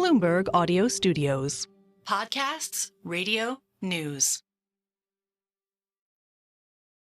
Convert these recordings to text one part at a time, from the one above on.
Bloomberg Audio Studios. Podcasts, radio, news.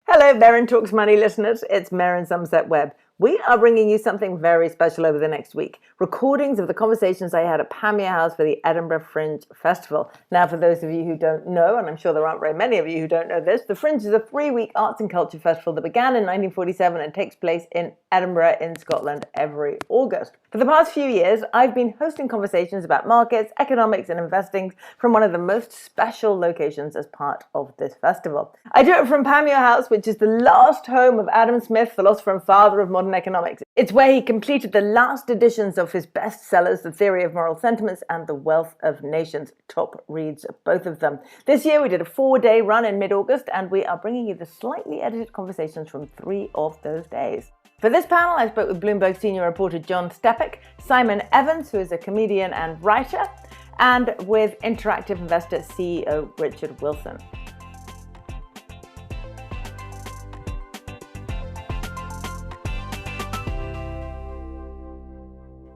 Hello, Merryn Talks Money listeners. It's Merryn Somerset Webb. We are bringing you something very special over the next week. Recordings of the conversations I had at Panmure House for the Edinburgh Fringe Festival. Now, for those of you who don't know, and I'm sure there aren't very many of you who don't know this, the Fringe is a 3-week arts and culture festival that began in 1947 and takes place in Edinburgh in Scotland every August. For the past few years, I've been hosting conversations about markets, economics and investing from one of the most special locations as part of this festival. I do it from Panmure House, which is the last home of Adam Smith, philosopher and father of modern economics. It's where he completed the last editions of his bestsellers, The Theory of Moral Sentiments and The Wealth of Nations. Top reads, both of them. This year we did a 4-day run in mid-August, and we are bringing you the slightly edited conversations from 3 of those days. For this panel, I spoke with Bloomberg senior reporter John Stepek, Simon Evans, who is a comedian and writer, and with Interactive Investor CEO Richard Wilson.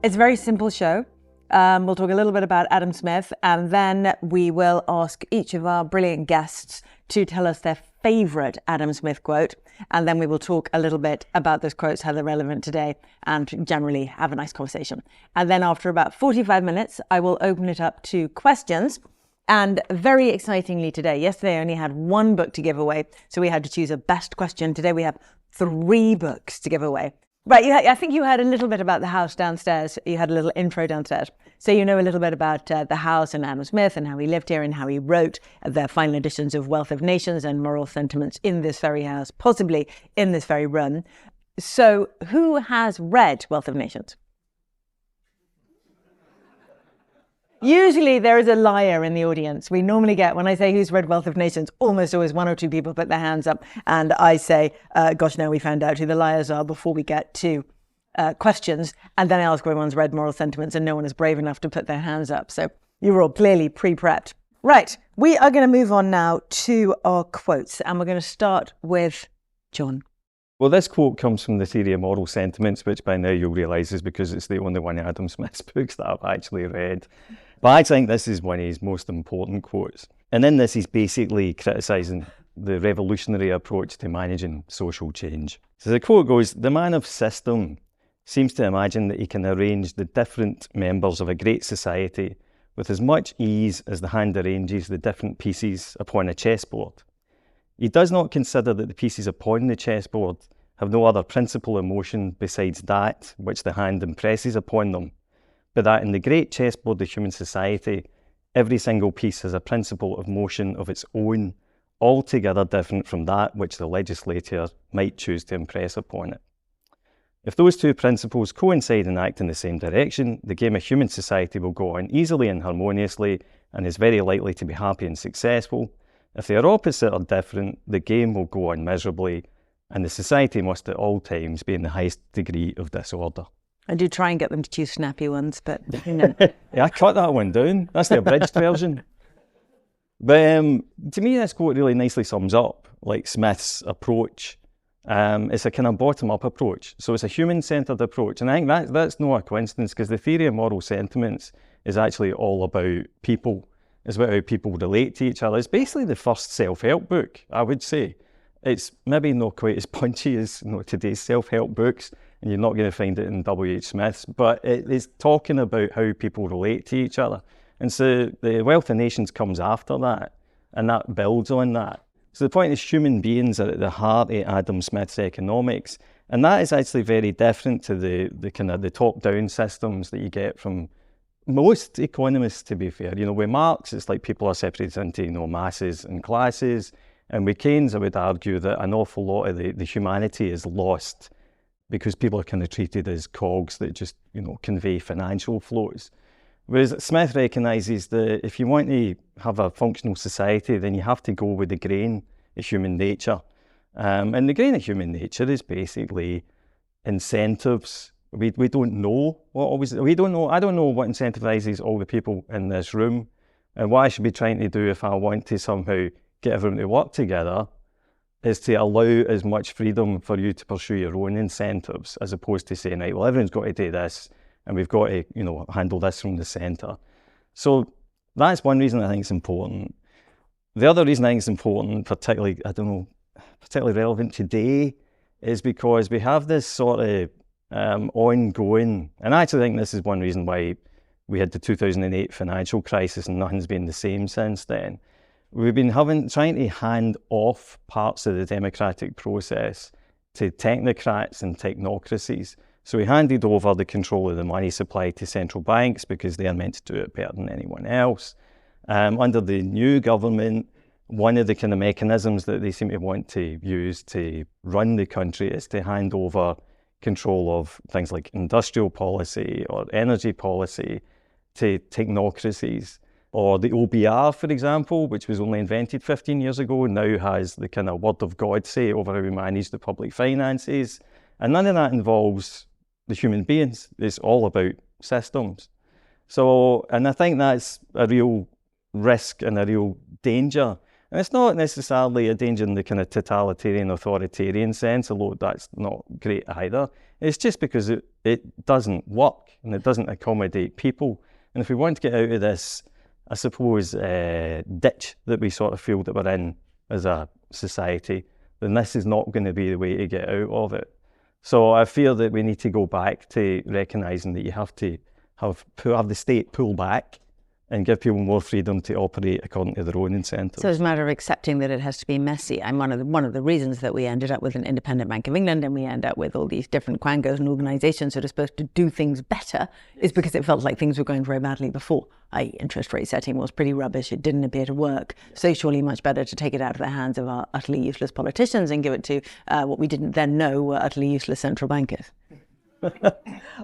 It's a very simple show. We'll talk a little bit about Adam Smith, and then we will ask each of our brilliant guests to tell us their favourite Adam Smith quote, and then we will talk a little bit about those quotes, how they're relevant today, and generally have a nice conversation. And then after about 45 minutes, I will open it up to questions. And very excitingly today, yesterday I only had 1 book to give away, so we had to choose a best question. Today we have 3 books to give away. Right, I think you heard a little bit about the house downstairs. You had a little intro downstairs. So you know a little bit about the house and Adam Smith and how he lived here and how he wrote the final editions of Wealth of Nations and Moral Sentiments in this very house, possibly in this very room. So who has read Wealth of Nations? Usually there is a liar in the audience. We normally get, when I say who's read Wealth of Nations, almost always 1 or 2 people put their hands up. And I say, gosh, no, we found out who the liars are before we get to questions. And then I ask if everyone's read Moral Sentiments, and no one is brave enough to put their hands up. So you were all clearly pre-prepped. Right, we are going to move on now to our quotes. And we're going to start with John. Well, this quote comes from The Theory of Moral Sentiments, which by now you'll realise is because it's the only one of Adam Smith's books that I've actually read. But I think this is one of his most important quotes. And in this, he's basically criticising the revolutionary approach to managing social change. So the quote goes, "The man of system seems to imagine that he can arrange the different members of a great society with as much ease as the hand arranges the different pieces upon a chessboard. He does not consider that the pieces upon the chessboard have no other principle of motion besides that which the hand impresses upon them, but that in the great chessboard of human society, every single piece has a principle of motion of its own, altogether different from that which the legislator might choose to impress upon it. If those 2 principles coincide and act in the same direction, the game of human society will go on easily and harmoniously and is very likely to be happy and successful. If they are opposite or different, the game will go on miserably, and the society must at all times be in the highest degree of disorder." I do try and get them to choose snappy ones, but you know. Yeah, I cut that one down. That's the abridged version. But to me, this quote really nicely sums up like Smith's approach. It's a kind of bottom-up approach. So it's a human-centred approach. And I think that's not a coincidence, because the theory of moral sentiments is actually all about people. It's about how people relate to each other. It's basically the first self-help book, I would say. It's maybe not quite as punchy as today's self-help books, and you're not going to find it in W.H. Smith's, but it is talking about how people relate to each other. And so the Wealth of Nations comes after that, and that builds on that. So the point is, human beings are at the heart of Adam Smith's economics, and that is actually very different to the kind of the top-down systems that you get from most economists, to be fair. With Marx, it's like people are separated into masses and classes, and with Keynes, I would argue that an awful lot of the humanity is lost because people are kind of treated as cogs that just, convey financial flows. Whereas Smith recognises that if you want to have a functional society, then you have to go with the grain of human nature. And the grain of human nature is basically incentives. We don't know I don't know what incentivizes all the people in this room, and what I should be trying to do if I want to somehow get everyone to work together is to allow as much freedom for you to pursue your own incentives, as opposed to saying, right, well, everyone's got to do this, and we've got to, handle this from the centre. So that's one reason I think it's important. The other reason I think it's important, particularly relevant today, is because we have this sort of ongoing, and I actually think this is one reason why we had the 2008 financial crisis and nothing's been the same since then. We've been trying to hand off parts of the democratic process to technocrats and technocracies. So we handed over the control of the money supply to central banks because they are meant to do it better than anyone else. Under the new government, one of the kind of mechanisms that they seem to want to use to run the country is to hand over control of things like industrial policy or energy policy to technocracies. Or the OBR, for example, which was only invented 15 years ago, now has the kind of word of God say over how we manage the public finances. And none of that involves the human beings. It's all about systems. So, and I think that's a real risk and a real danger. And it's not necessarily a danger in the kind of totalitarian, authoritarian sense, although that's not great either. It's just because it doesn't work and it doesn't accommodate people. And if we want to get out of this, I suppose, ditch that we sort of feel that we're in as a society, then this is not going to be the way to get out of it. So I fear that we need to go back to recognising that you have to have the state pull back and give people more freedom to operate according to their own incentives. So it's a matter of accepting that it has to be messy. I'm one of the reasons that we ended up with an independent Bank of England and we end up with all these different quangos and organisations that are supposed to do things better is because it felt like things were going very badly before. Interest rate setting was pretty rubbish. It didn't appear to work. So surely much better to take it out of the hands of our utterly useless politicians and give it to what we didn't then know were utterly useless central bankers. Well,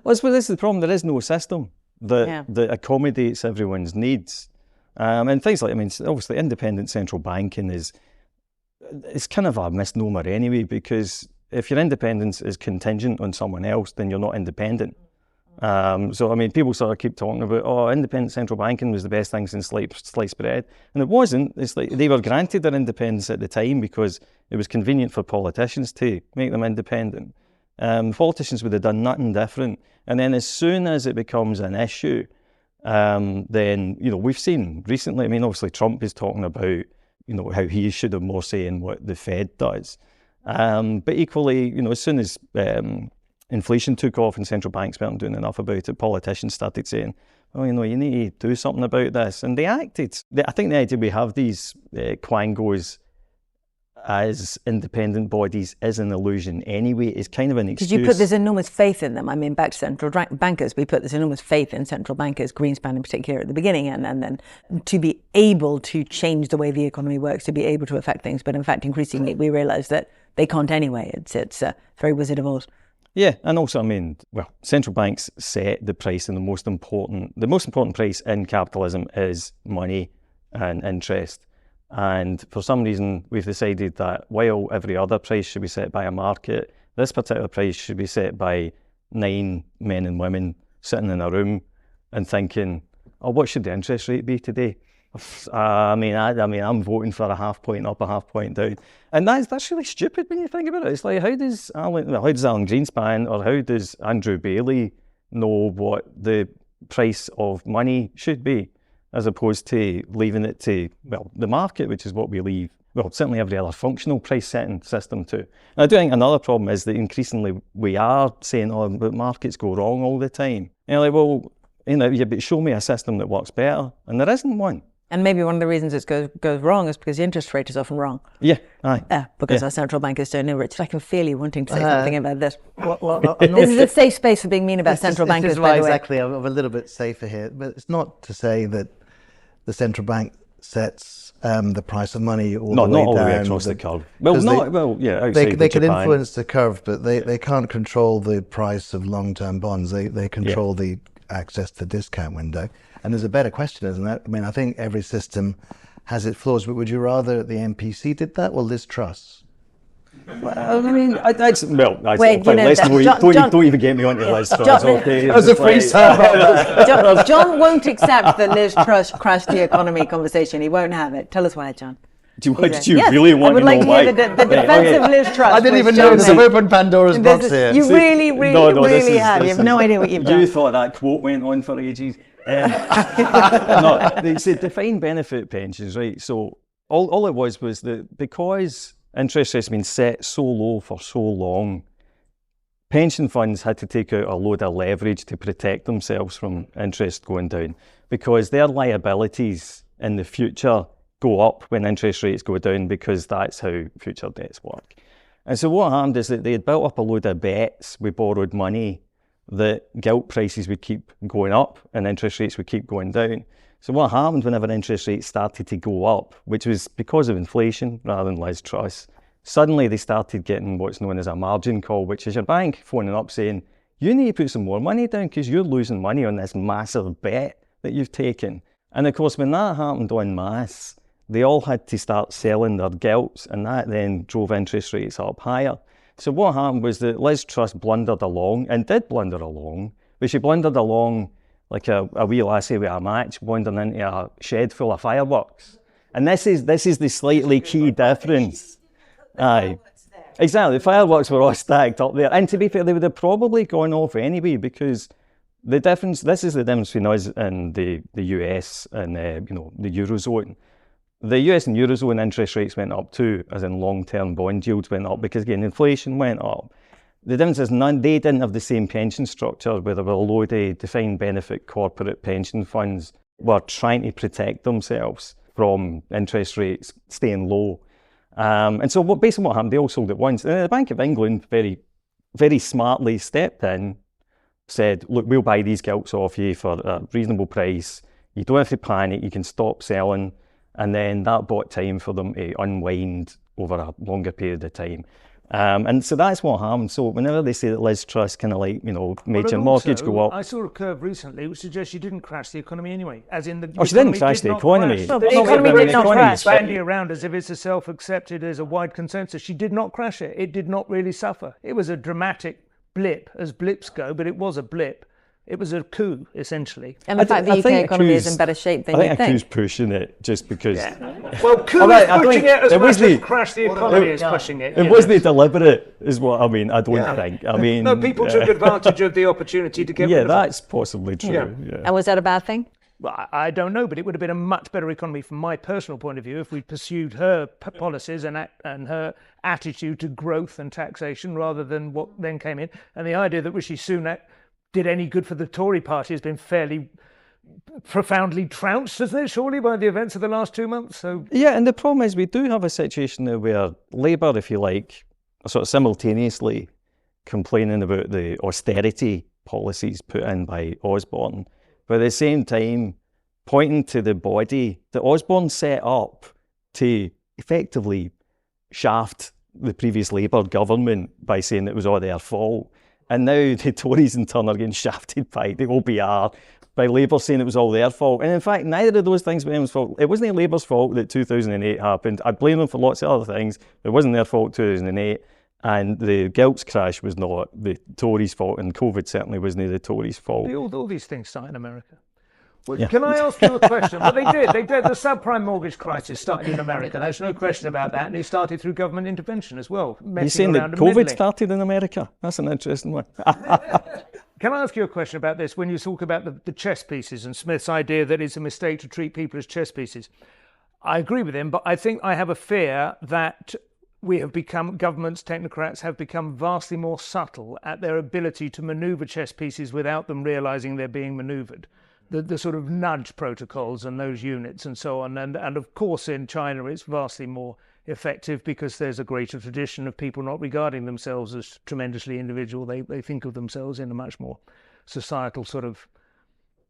this is the problem. There is no system that accommodates everyone's needs. And things like, obviously independent central banking it's kind of a misnomer anyway, because if your independence is contingent on someone else, then you're not independent. People sort of keep talking about, independent central banking was the best thing since sliced bread. And it wasn't. It's like they were granted their independence at the time because it was convenient for politicians to make them independent. Politicians would have done nothing different. And then as soon as it becomes an issue, then, we've seen recently, obviously Trump is talking about, how he should have more say in what the Fed does. But equally, as soon as inflation took off and central banks weren't doing enough about it, politicians started saying, you need to do something about this. And they acted. I think the idea we have these quangos as independent bodies is an illusion anyway. It's kind of an excuse. Because you put this enormous faith in them. Back to central bankers, we put this enormous faith in central bankers, Greenspan in particular at the beginning, and then to be able to change the way the economy works, to be able to affect things. But in fact, increasingly, we realise that they can't anyway. It's very Wizard of Oz. Yeah, and also, central banks set the price, and the most important price in capitalism is money and interest. And for some reason, we've decided that while every other price should be set by a market, this particular price should be set by 9 men and women sitting in a room and thinking, what should the interest rate be today? I'm voting for a half point up, a half point down. And that's really stupid when you think about it. It's like, how does Alan Greenspan or how does Andrew Bailey know what the price of money should be, as opposed to leaving it to, the market, which is what we leave, certainly every other functional price setting system to. And I do think another problem is that increasingly we are saying, but markets go wrong all the time. And you're like, but show me a system that works better. And there isn't one. And maybe one of the reasons it goes wrong is because the interest rate is often wrong. Yeah, aye. Because our central bankers don't know. Richard, I can feel you wanting to say something about this. This is a safe space for being mean about central bankers, this is by why the way. Exactly, I'm a little bit safer here. But it's not to say that the central bank sets the price of money all the way down. Not all the way across the curve. They can influence the curve, but they can't control the price of long-term bonds. They control the access to the discount window. And there's a better question, isn't there? I think every system has its flaws, but would you rather the MPC did that or Liz Truss? Don't even get me onto Liz Truss. As a free John won't accept the Liz Truss crashed the economy conversation. He won't have it. Tell us why, John. Do you really want to know why? I would like to hear the defense of Liz Truss. I didn't even know this. I've opened Pandora's box here. You really have. You have no idea what you've done. You thought that quote went on for ages. No, they said defined benefit pensions, right? So all it was that because interest rates have been set so low for so long, pension funds had to take out a load of leverage to protect themselves from interest going down, because their liabilities in the future go up when interest rates go down, because that's how future debts work. And so what happened is that they had built up a load of bets with borrowed money that gilt prices would keep going up and interest rates would keep going down. So what happened whenever interest rates started to go up, which was because of inflation rather than Liz Truss, suddenly they started getting what's known as a margin call, which is your bank phoning up saying, you need to put some more money down because you're losing money on this massive bet that you've taken. And of course, when that happened en masse, they all had to start selling their gilts, and that then drove interest rates up higher. So what happened was that Liz Truss blundered along, and did blunder along, but she blundered along like a wee lassie with a match, blundering into a shed full of fireworks. And this is the slightly key difference. Aye. Exactly, the fireworks were all stacked up there. And to be fair, they would have probably gone off anyway, because this is the difference between us and the US and the Eurozone. The US and Eurozone interest rates went up too, as in long-term bond yields went up, because again, inflation went up. The difference is they didn't have the same pension structure, where there were a load of defined benefit corporate pension funds were trying to protect themselves from interest rates staying low. And so basically what happened, they all sold at once. And the Bank of England very, very smartly stepped in, said, look, we'll buy these gilts off you for a reasonable price. You don't have to panic, you can stop selling. And then that bought time for them to unwind over a longer period of time. And so that's what happened. So whenever they say that Liz Truss kind of made your mortgage go up. I saw a curve recently which suggests she didn't crash the economy anyway, as in the she didn't crash the economy. No, the economy did not crash. Bandy around as if it's a self-accepted, as a wide consensus. She did not crash it. It did not really suffer. It was a dramatic blip, as blips go, but it was a blip. It was a coup, essentially. And the fact the UK economy is in better shape than you think. I think Q's pushing it just because... Yeah. Well, coup is pushing it as much as crash the economy is pushing it. It wasn't deliberate, is what I mean. I don't think. I mean... No, people took advantage of the opportunity to get rid of it. That's possibly true. Yeah. And was that a bad thing? Well, I don't know, but it would have been a much better economy from my personal point of view if we'd pursued her policies and her attitude to growth and taxation rather than what then came in. And the idea that Rishi Sunak did any good for the Tory party has been fairly profoundly trounced, hasn't it, surely, by the events of the last 2 months? So yeah, and the problem is we do have a situation now where Labour, if you like, are sort of simultaneously complaining about the austerity policies put in by Osborne, but at the same time pointing to the body that Osborne set up to effectively shaft the previous Labour government by saying it was all their fault. And now the Tories in turn are getting shafted by the OBR, by Labour saying it was all their fault. And in fact, neither of those things were anyone's fault. It wasn't Labour's fault that 2008 happened. I blame them for lots of other things. It wasn't their fault 2008. And the gilts crash was not the Tories' fault, and COVID certainly wasn't the Tories' fault. All these things start in America. Well, yeah. Can I ask you a question? Well, they did. The subprime mortgage crisis started in America. There's no question about that. And it started through government intervention as well. You're saying that COVID started in America? That's an interesting one. Can I ask you a question about this? When you talk about the chess pieces and Smith's idea that it's a mistake to treat people as chess pieces, I agree with him, but I think I have a fear that governments, technocrats have become vastly more subtle at their ability to manoeuvre chess pieces without them realising they're being manoeuvred. The sort of nudge protocols and those units and so on. And of course in China it's vastly more effective because there's a greater tradition of people not regarding themselves as tremendously individual. They think of themselves in a much more societal sort of...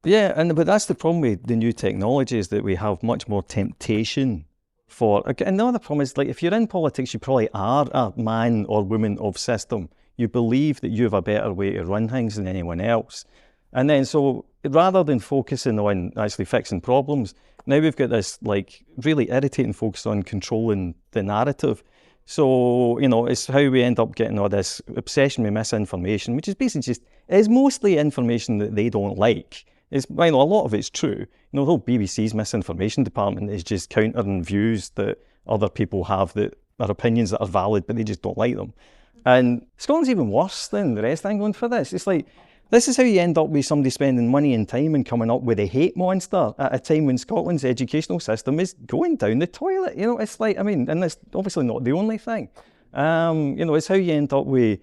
Yeah, but that's the problem with the new technologies, that we have much more temptation for... Another problem is, like, if you're in politics, you probably are a man or woman of system. You believe that you have a better way to run things than anyone else. And then so rather than focusing on actually fixing problems, now we've got this like really irritating focus on controlling the narrative. So, it's how we end up getting all this obsession with misinformation, which is basically is mostly information that they don't like. A lot of it's true. The whole BBC's misinformation department is just countering views that other people have that are opinions that are valid, but they just don't like them. And Scotland's even worse than the rest of England for this. It's like, this is how you end up with somebody spending money and time and coming up with a hate monster at a time when Scotland's educational system is going down the toilet. You know, it's like, I mean, and it's obviously not the only thing. You know, it's how you end up with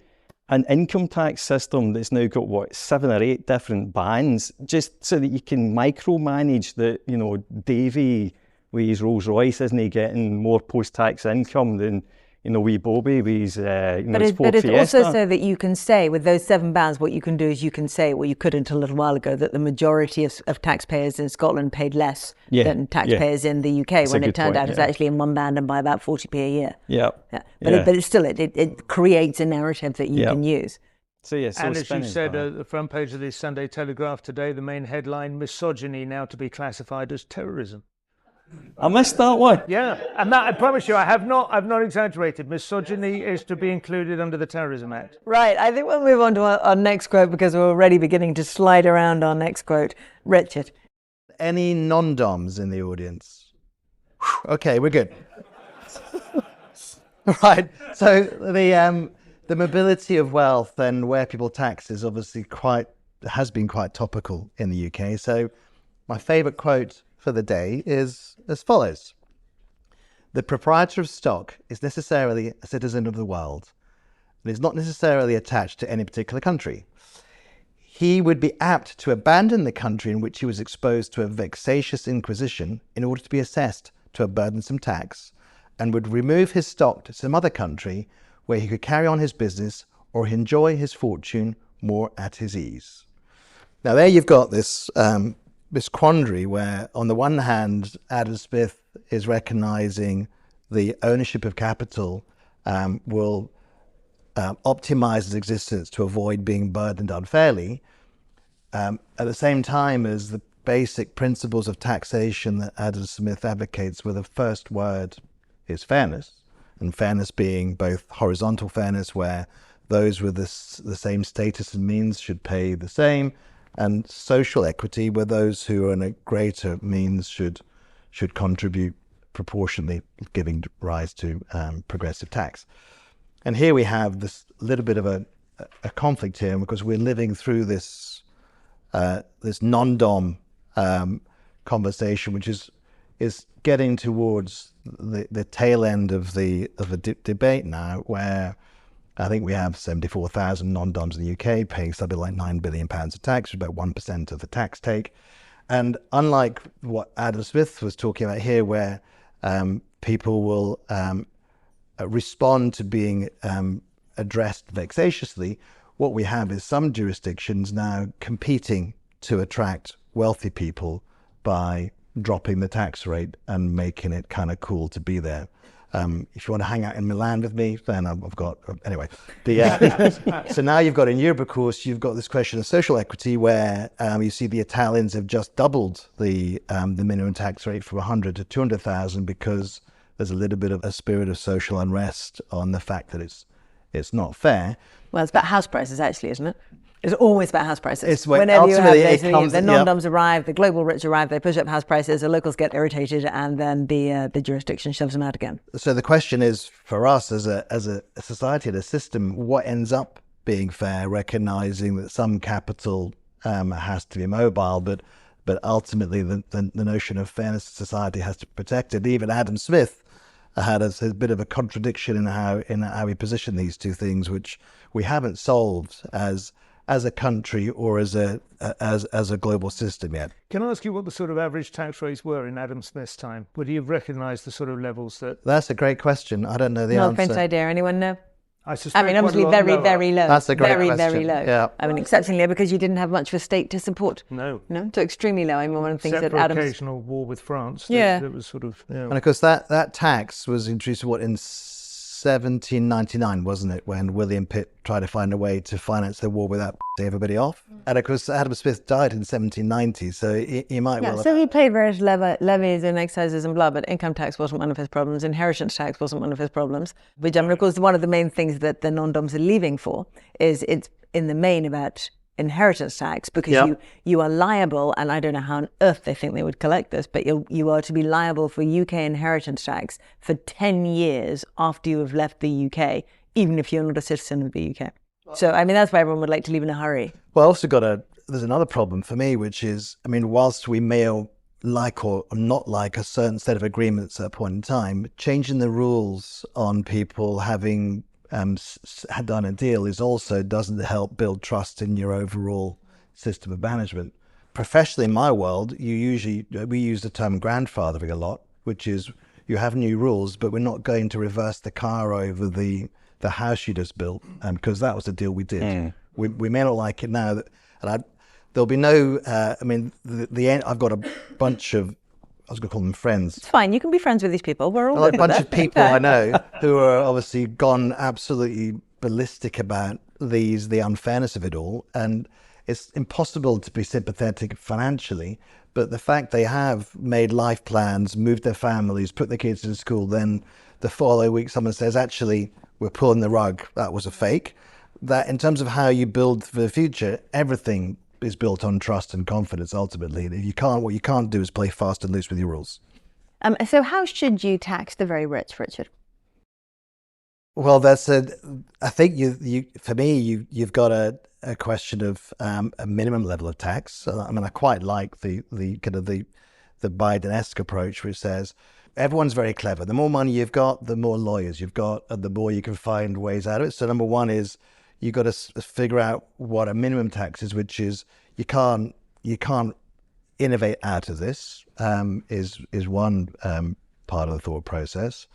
an income tax system that's now got, 7 or 8 different bands, just so that you can micromanage that, you know, Davy with his Rolls Royce isn't getting more post-tax income than, you know, wee Bobby with his, his Ford it's Fiesta. also so that you can say, with those 7 bands, what you can do is you can say, well, you couldn't a little while ago, that the majority of taxpayers in Scotland paid less than taxpayers in the UK, That's when it turned point, out it's actually in one band and by about 40p a year. But it still creates a narrative that you can use. So and as you said at the front page of the Sunday Telegraph today, the main headline, misogyny now to be classified as terrorism. I missed that one. Yeah, and that, I promise you, I've not exaggerated. Misogyny is to be included under the Terrorism Act. Right, I think we'll move on to our next quote, because we're already beginning to slide around our next quote. Richard. Any non-doms in the audience? Okay, we're good. Right, so the mobility of wealth and where people tax is obviously has been quite topical in the UK. So my favourite quote for the day is as follows: the proprietor of stock is necessarily a citizen of the world and is not necessarily attached to any particular country. He would be apt to abandon the country in which he was exposed to a vexatious inquisition in order to be assessed to a burdensome tax, and would remove his stock to some other country where he could carry on his business or enjoy his fortune more at his ease. Now there you've got this quandary where, on the one hand, Adam Smith is recognising the ownership of capital will optimise his existence to avoid being burdened unfairly, at the same time as the basic principles of taxation that Adam Smith advocates, where the first word is fairness, and fairness being both horizontal fairness, where those with the same status and means should pay the same, and social equity, where those who are in a greater means should contribute proportionally, giving rise to progressive tax. And here we have this little bit of a conflict here, because we're living through this non-dom conversation, which is getting towards the tail end of the debate now, where I think we have 74,000 non-doms in the UK paying something like £9 billion of tax, which is about 1% of the tax take. And unlike what Adam Smith was talking about here, where people will respond to being addressed vexatiously, what we have is some jurisdictions now competing to attract wealthy people by dropping the tax rate and making it kind of cool to be there. If you want to hang out in Milan with me, then I've got, anyway. So now you've got in Europe, of course, you've got this question of social equity, where you see the Italians have just doubled the minimum tax rate from 100 to 200,000, because there's a little bit of a spirit of social unrest on the fact that it's not fair. Well, it's about house prices, actually, isn't it? It's always about house prices. It's whenever you have the non-doms arrive, the global rich arrive, they push up house prices, the locals get irritated, and then the jurisdiction shoves them out again. So the question is, for us as a society and a system, what ends up being fair, recognizing that some capital has to be mobile, but ultimately the notion of fairness in society has to protect it. Even Adam Smith had a bit of a contradiction in how he positioned these two things, which we haven't solved as a country or as a global system yet. Can I ask you what the sort of average tax rates were in Adam Smith's time? Would he have recognised the sort of levels that... That's a great question. I don't know the answer. No faint idea. Anyone know? I suspect obviously very low. That's a great question. Very low. Yeah. Exceptionally low, because you didn't have much of a state to support. No. So extremely low. One of the things Except that Adam's... occasional war with France. Yeah. That was sort of... Yeah. And of course that tax was introduced in 1799, wasn't it, when William Pitt tried to find a way to finance the war without everybody off? And of course Adam Smith died in 1790, so he might well have... So he paid various levies and excises and blah, but income tax wasn't one of his problems, inheritance tax wasn't one of his problems, which, of course, one of the main things that the non-doms are leaving for is it's in the main about inheritance tax because you are liable, and I don't know how on earth they think they would collect this, but you are to be liable for UK inheritance tax for 10 years after you have left the UK, even if you're not a citizen of the UK. So, I mean, that's why everyone would like to leave in a hurry. Well, also there's another problem for me, which is, I mean, whilst we may like or not like a certain set of agreements at a point in time, changing the rules on people having had done a deal doesn't help build trust in your overall system of management. Professionally, in my world, we use the term grandfathering a lot, which is you have new rules, but we're not going to reverse the car over the house you just built, because that was the deal we did. We may not like it now, there'll be no. I've got a bunch of, I was going to call them friends. It's fine. You can be friends with these people. We're all a bunch of people I know who are obviously gone absolutely ballistic about the unfairness of it all. And it's impossible to be sympathetic financially. But the fact they have made life plans, moved their families, put their kids into school, then the following week someone says, actually, we're pulling the rug. That was a fake. That in terms of how you build for the future, everything is built on trust and confidence ultimately. What you can't do is play fast and loose with your rules. So how should you tax the very rich, Richard? Well, I think you've got a question of a minimum level of tax. I mean, I quite like the kind of the Biden-esque approach, which says everyone's very clever. The more money you've got, the more lawyers you've got, and the more you can find ways out of it. So number one is you've got to figure out what a minimum tax is, which is you can't innovate out of this, is one part of the thought process.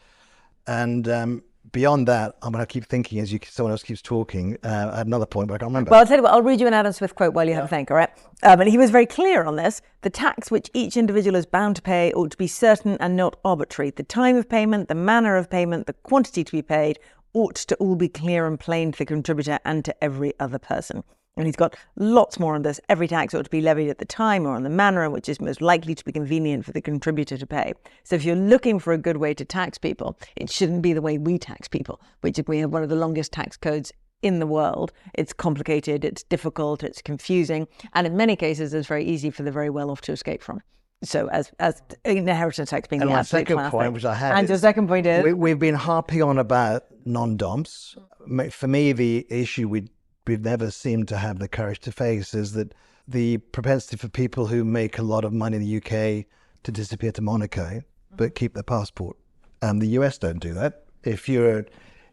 And beyond that, I'm going to keep thinking as someone else keeps talking at another point, but I can't remember. Well, I'll tell you what, I'll read you an Adam Smith quote while you have a think, all right? And he was very clear on this. The tax which each individual is bound to pay ought to be certain and not arbitrary. The time of payment, the manner of payment, the quantity to be paid ought to all be clear and plain to the contributor and to every other person. And he's got lots more on this. Every tax ought to be levied at the time or on the manner in which is most likely to be convenient for the contributor to pay. So if you're looking for a good way to tax people, it shouldn't be the way we tax people, which we have one of the longest tax codes in the world. It's complicated, it's difficult, it's confusing, and in many cases it's very easy for the very well off to escape from. So as inheritance tax being the absolute classic. And my second point, which I had, and your second point is? We've been harping on about non-doms. For me, the issue we've never seemed to have the courage to face is that the propensity for people who make a lot of money in the UK to disappear to Monaco, but keep their passport. The US don't do that. If you're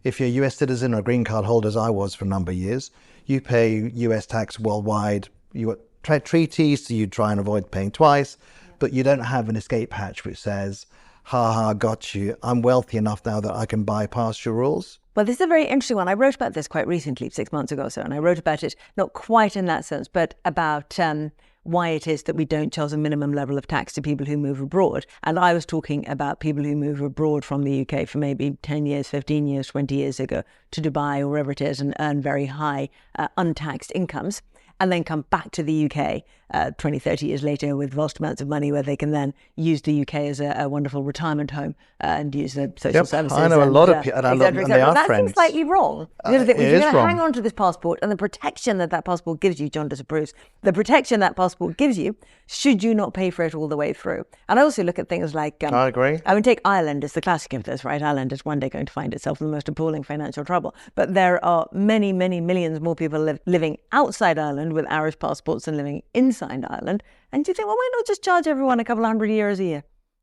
a US citizen or green card holder, as I was for a number of years, you pay US tax worldwide. You got treaties, so you try and avoid paying twice, but you don't have an escape hatch which says, ha ha, got you. I'm wealthy enough now that I can bypass your rules. Well, this is a very interesting one. I wrote about this quite recently, 6 months ago or so, and I wrote about it, not quite in that sense, but about why it is that we don't charge a minimum level of tax to people who move abroad. And I was talking about people who move abroad from the UK for maybe 10 years, 15 years, 20 years ago to Dubai or wherever it is and earn very high untaxed incomes, and then come back to the UK 20, 30 years later with vast amounts of money where they can then use the UK as a wonderful retirement home and use the social services. I know a lot of people, and they are that friends. Seems slightly wrong. If you're going to hang on to this passport and the protection that passport gives you, John disapproves, the protection that passport gives you, should you not pay for it all the way through? And I also look at things like... I agree. I mean, take Ireland as the classic of this, right? Ireland is one day going to find itself in the most appalling financial trouble. But there are many, many millions more people living outside Ireland with Irish passports than living inside Ireland. And you think, well, why not just charge everyone a couple of €100 a year?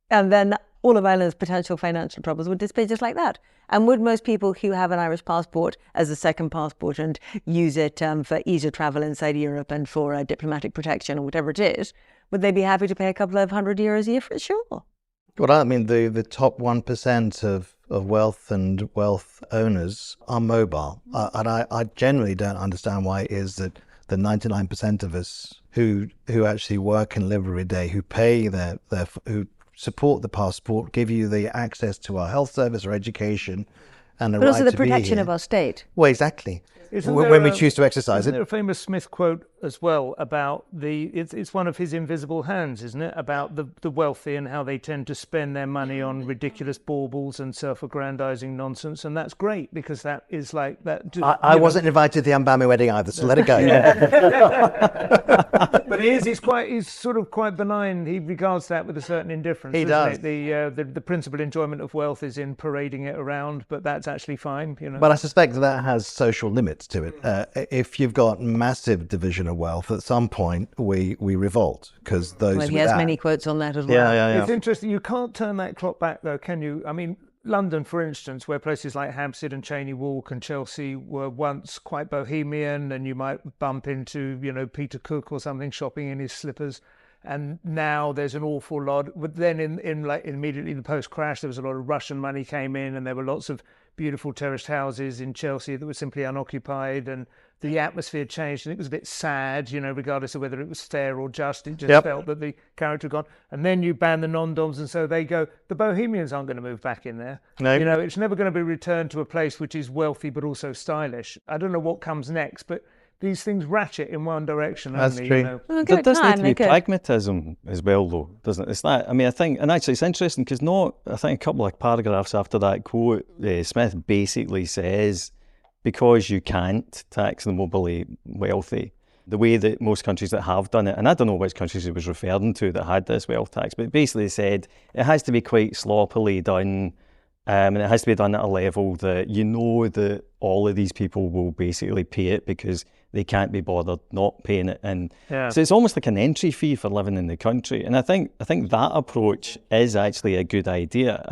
And then all of Ireland's potential financial troubles would disappear just like that. And would most people who have an Irish passport as a second passport and use it for ease of travel inside Europe and for diplomatic protection or whatever it is, would they be happy to pay a couple of €100 a year for it? Sure. Well, I mean, the top 1% of wealth and wealth owners are mobile. And I generally don't understand why it is that the 99% of us who actually work and live every day, who pay who support the passport, give you the access to our health service or education, and but also the protection of our state. Well, exactly. when we choose to exercise isn't it. there a famous Smith quote as well about it's one of his invisible hands, isn't it? About the wealthy and how they tend to spend their money on ridiculous baubles and self-aggrandizing nonsense, and that's great because that is like that. I wasn't invited to the Mbami wedding either, so let it go. But he's sort of quite benign. He regards that with a certain indifference. He does. The principal enjoyment of wealth is in parading it around, but that's actually fine, But I suspect that has social limits to it. If you've got massive division of wealth, at some point we revolt because those. Well, he has many quotes on that as well. Yeah. It's interesting. You can't turn that clock back, though, can you? I mean, London, for instance, where places like Hampstead and Cheyne Walk and Chelsea were once quite bohemian, and you might bump into, Peter Cook or something shopping in his slippers. And now there's an awful lot. But then immediately the post-crash, there was a lot of Russian money came in, and there were lots of beautiful terraced houses in Chelsea that were simply unoccupied, and the atmosphere changed, and it was a bit sad, regardless of whether it was fair or just. It just felt that the character had gone. And then you ban the non-doms, and so they go, the bohemians aren't going to move back in there. No. It's never going to be returned to a place which is wealthy but also stylish. I don't know what comes next, but these things ratchet in one direction. That's only, true. Well, There does need to be good. pragmatism as well, though, doesn't it? It's that. I mean, I think, and actually it's interesting because I think a couple of paragraphs after that quote, Smith basically says, because you can't tax the mobily wealthy, the way that most countries that have done it, and I don't know which countries he was referring to that had this wealth tax, but basically said it has to be quite sloppily done, and it has to be done at a level that that all of these people will basically pay it because they can't be bothered not paying it. And so it's almost like an entry fee for living in the country. And I think that approach is actually a good idea.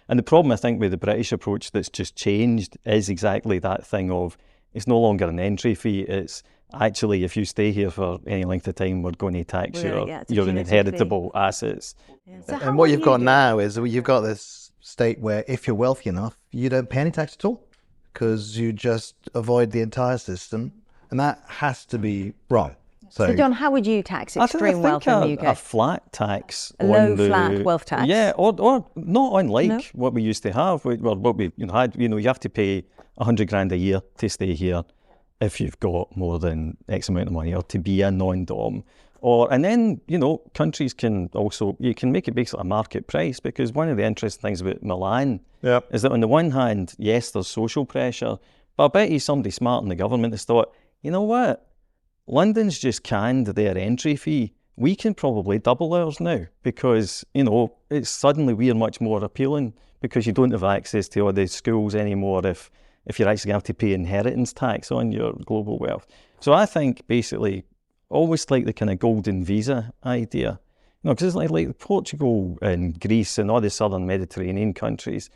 And the problem I think with the British approach that's just changed is exactly that thing of it's no longer an entry fee. It's actually, if you stay here for any length of time, we're going to tax your inheritable assets. Yeah. So And what you've got now is you've got this state where if you're wealthy enough, you don't pay any tax at all because you just avoid the entire system. And that has to be wrong. So John, how would you tax extreme wealth in the UK? A flat tax. Flat wealth tax? Yeah, or not unlike what we used to have. What we had, you have to pay 100 grand a year to stay here if you've got more than X amount of money, or to be a non-dom. And then, countries can also, you can make it basically a market price, because one of the interesting things about Milan is that on the one hand, yes, there's social pressure, but I bet you somebody smart in the government has thought, you know what? London's just canned their entry fee. We can probably double ours now because, it's suddenly we're much more appealing because you don't have access to all the schools anymore if you're actually going to have to pay inheritance tax on your global wealth. So I think basically almost like the kind of golden visa idea, because it's like Portugal and Greece and all the southern Mediterranean countries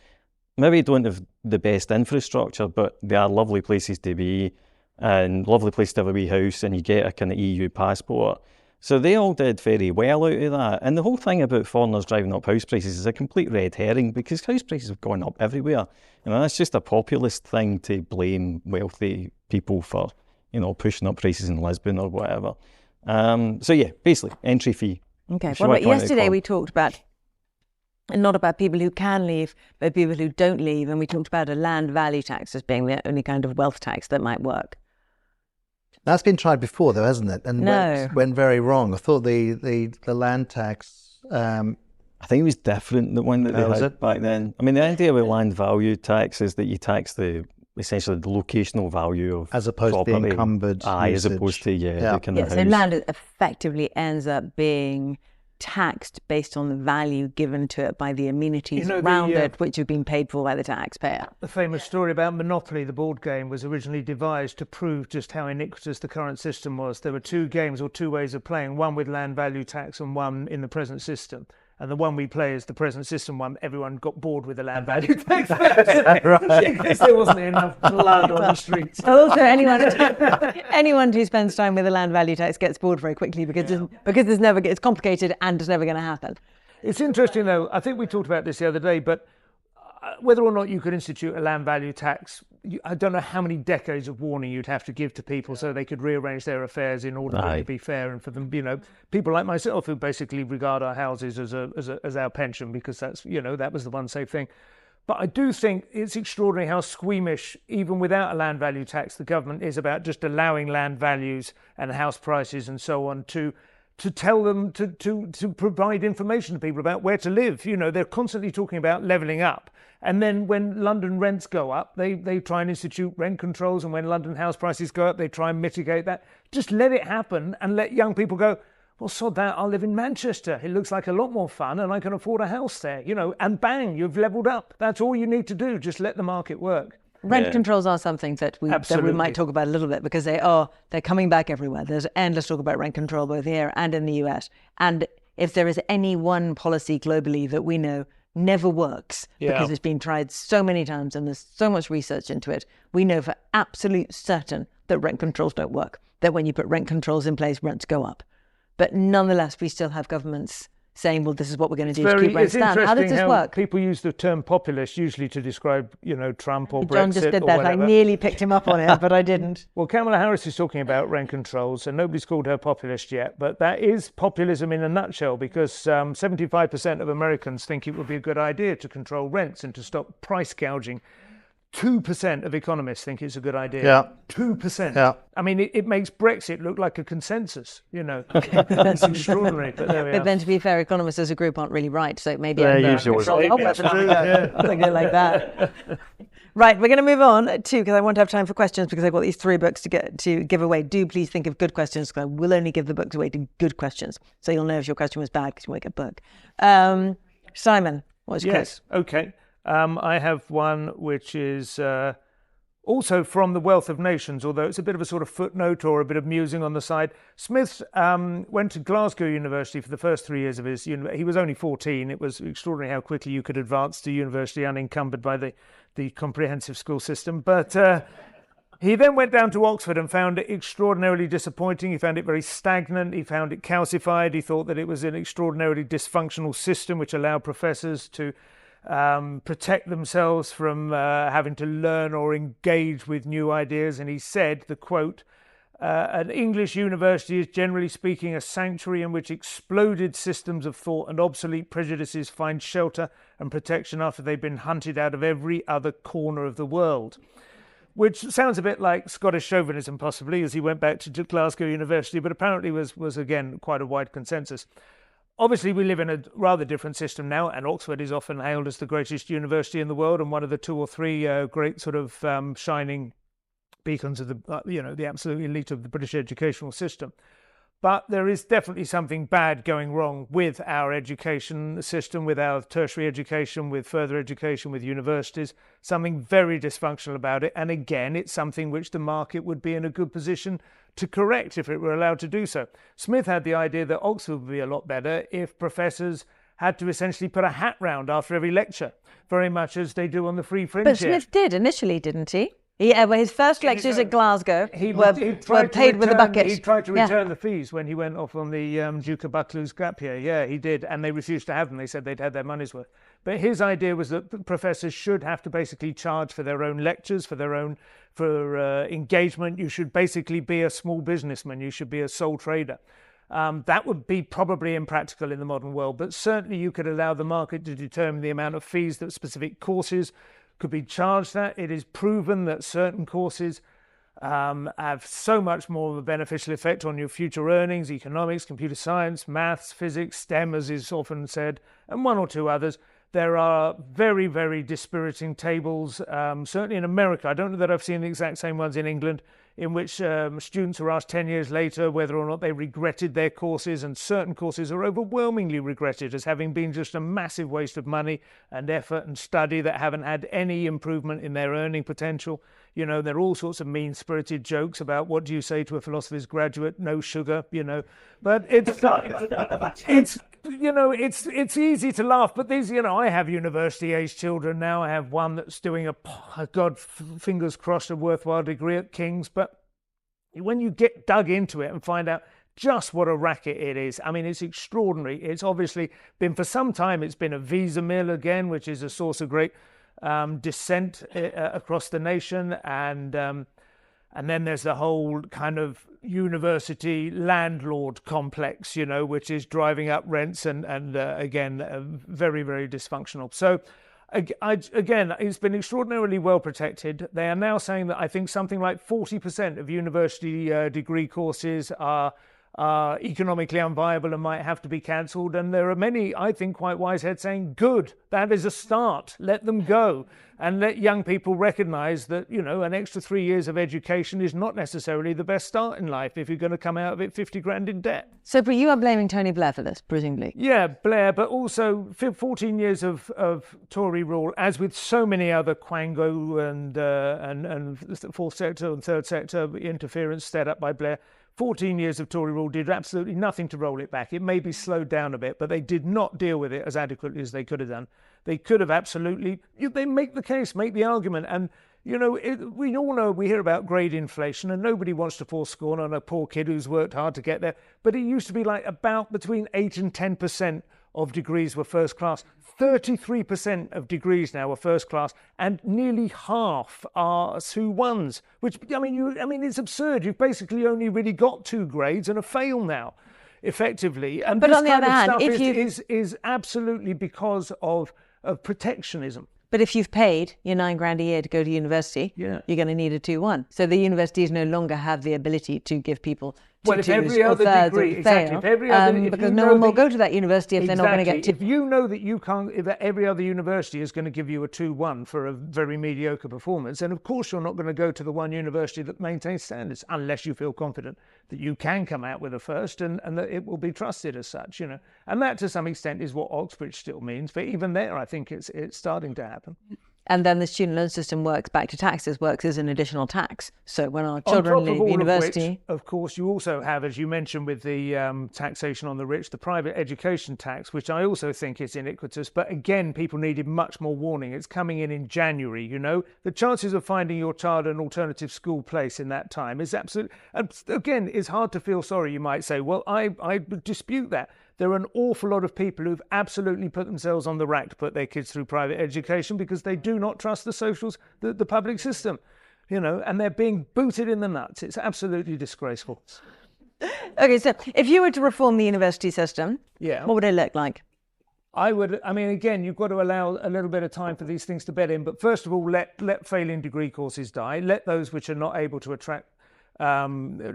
maybe don't have the best infrastructure, but they are lovely places to be and lovely place to have a wee house, and you get a kind of EU passport. So they all did very well out of that. And the whole thing about foreigners driving up house prices is a complete red herring, because house prices have gone up everywhere. That's just a populist thing to blame wealthy people for, pushing up prices in Lisbon or whatever. Basically, entry fee. Okay, well, yesterday we talked about, and not about people who can leave, but people who don't leave, and we talked about a land value tax as being the only kind of wealth tax that might work. That's been tried before, though, hasn't it? And went very wrong. I thought the land tax. I think it was different, the one that they had back then. I mean, the idea with land value tax is that you tax essentially the locational value of as opposed property. to the encumbered as opposed to the kind of house. So land effectively ends up being taxed based on the value given to it by the amenities around it, which have been paid for by the taxpayer. The famous story about Monopoly, the board game, was originally devised to prove just how iniquitous the current system was. There were two games or two ways of playing, one with land value tax and one in the present system. And the one we play is the present system one. Everyone got bored with the land value tax. Because there wasn't enough blood on the streets. Also, anyone who spends time with the land value tax gets bored very quickly because it's complicated and it's never going to happen. It's interesting, though. I think we talked about this the other day, but whether or not you could institute a land value tax, I don't know how many decades of warning you'd have to give to people so they could rearrange their affairs in order for it to be fair, and for them, people like myself who basically regard our houses as our pension, because that's, that was the one safe thing. But I do think it's extraordinary how squeamish, even without a land value tax, the government is about just allowing land values and house prices and so on to tell them to provide information to people about where to live. You know, they're constantly talking about levelling up. And then when London rents go up, they try and institute rent controls. And when London house prices go up, they try and mitigate that. Just let it happen and let young people go, well, sod that, I'll live in Manchester. It looks like a lot more fun and I can afford a house there, you know, and bang, you've levelled up. That's all you need to do. Just let the market work. Rent controls are something that we might talk about a little bit, because they're coming back everywhere. There's endless talk about rent control both here and in the US. And if there is any one policy globally that we know never works, because it's been tried so many times and there's so much research into it, we know for absolute certain that rent controls don't work. That when you put rent controls in place, rents go up. But nonetheless, we still have governments saying, well, this is what we're going to do to keep rents down. How does this work? People use the term populist usually to describe, you know, Trump or Brexit. John just did or that. whatever. I nearly picked him up on it, but I didn't. Well, Kamala Harris is talking about rent controls, and nobody's called her populist yet. But that is populism in a nutshell, because 75% of Americans think it would be a good idea to control rents and to stop price gouging. 2% of economists think it's a good idea. Yeah. 2%. Yeah. I mean, it makes Brexit look like a consensus, you know. That's extraordinary, but there we are. But then, to be fair, economists as a group aren't really right, so maybe They're I'm usually something like that. Right, we're going to move on to, because I won't have time for questions because I've got these 3 books to give away. Do please think of good questions, because I will only give the books away to good questions. So you'll know if your question was bad because you won't get a book. Simon, what's your Yes, okay. I have one which is also from The Wealth of Nations, although it's a bit of a sort of footnote or a bit of musing on the side. Smith went to Glasgow University for the first 3 years of his university. He was only 14. It was extraordinary how quickly you could advance to university unencumbered by the comprehensive school system. But he then went down to Oxford and found it extraordinarily disappointing. He found it very stagnant. He found it calcified. He thought that it was an extraordinarily dysfunctional system which allowed professors to protect themselves from having to learn or engage with new ideas. And he said, the quote, an English university is generally speaking a sanctuary in which exploded systems of thought and obsolete prejudices find shelter and protection after they've been hunted out of every other corner of the world. Which sounds a bit like Scottish chauvinism, possibly, as he went back to Glasgow University, but apparently was again quite a wide consensus. Obviously, we live in a rather different system now, and Oxford is often hailed as the greatest university in the world and one of the 2 or 3 great sort of shining beacons of the absolute elite of the British educational system. But there is definitely something bad going wrong with our education system, with our tertiary education, with further education, with universities. Something very dysfunctional about it. And again, it's something which the market would be in a good position to correct if it were allowed to do so. Smith had the idea that Oxford would be a lot better if professors had to essentially put a hat round after every lecture, very much as they do on the Free Fringe. But Smith did initially, didn't he? Yeah, well, his first lectures at Glasgow were paid with a bucket. He tried to return the fees when he went off on the Duke of Buccleuch's gap year. Yeah, he did, and they refused to have them. They said they'd had their money's worth. But his idea was that professors should have to basically charge for their own lectures, for engagement. You should basically be a small businessman. You should be a sole trader. That would be probably impractical in the modern world, but certainly you could allow the market to determine the amount of fees that specific courses could be charged at. It is proven that certain courses have so much more of a beneficial effect on your future earnings: economics, computer science, maths, physics, STEM, as is often said, and 1 or 2 others. There are very, very dispiriting tables, certainly in America. I don't know that I've seen the exact same ones in England, in which students are asked 10 years later whether or not they regretted their courses, and certain courses are overwhelmingly regretted as having been just a massive waste of money and effort and study that haven't had any improvement in their earning potential. You know, there are all sorts of mean-spirited jokes about what do you say to a philosopher's graduate? No sugar, you know. But it's easy to laugh. But these, I have university-age children now. I have one that's doing fingers crossed, a worthwhile degree at King's. But when you get dug into it and find out just what a racket it is, I mean, it's extraordinary. It's obviously been, for some time, it's been a visa mill again, which is a source of great dissent across the nation, and then there's the whole kind of university landlord complex, which is driving up rents and again very, very dysfunctional. So Again, it's been extraordinarily well protected. They are now saying that I think something like 40% of university degree courses are economically unviable and might have to be cancelled. And there are many, I think, quite wise heads saying, good, that is a start. Let them go. And let young people recognise that, an extra 3 years of education is not necessarily the best start in life if you're going to come out of it 50 grand in debt. So, but you are blaming Tony Blair for this, presumably? Yeah, Blair, but also 14 years of Tory rule, as with so many other quango and fourth sector and third sector interference set up by Blair. 14 years of Tory rule did absolutely nothing to roll it back. It may be slowed down a bit, but they did not deal with it as adequately as they could have done. They could have absolutely, they make the case, make the argument. And, we all know, we hear about grade inflation and nobody wants to pour scorn on a poor kid who's worked hard to get there. But it used to be like about between 8 and 10% of degrees were first class. 33% of degrees now are first class, and nearly half are 2-1s. Which it's absurd. You've basically only really got 2 grades and a fail now, effectively. And but this on the kind other of hand, stuff is absolutely because of protectionism. But if you've paid your $9,000 a year to go to university, you're going to need a 2-1. So the universities no longer have the ability to give people if every other degree, fail, because no one will go to that university if they're not going to get. If you know that you can't, if every other university is going to give you a 2-1 for a very mediocre performance, then of course you're not going to go to the one university that maintains standards, unless you feel confident that you can come out with a first and that it will be trusted as such, And that to some extent is what Oxbridge still means. But even there, I think it's starting to happen. And then the student loan system works as an additional tax. So when our children leave university... Which, of course, you also have, as you mentioned with the taxation on the rich, the private education tax, which I also think is iniquitous. But again, people needed much more warning. It's coming in January, The chances of finding your child an alternative school place in that time is absolute. And again, it's hard to feel sorry, you might say. Well, I dispute that. There are an awful lot of people who've absolutely put themselves on the rack to put their kids through private education because they do not trust the public system, and they're being booted in the nuts. It's absolutely disgraceful. Okay, so if you were to reform the university system, what would it look like? Again, you've got to allow a little bit of time for these things to bed in. But first of all, let failing degree courses die. Let those which are not able to attract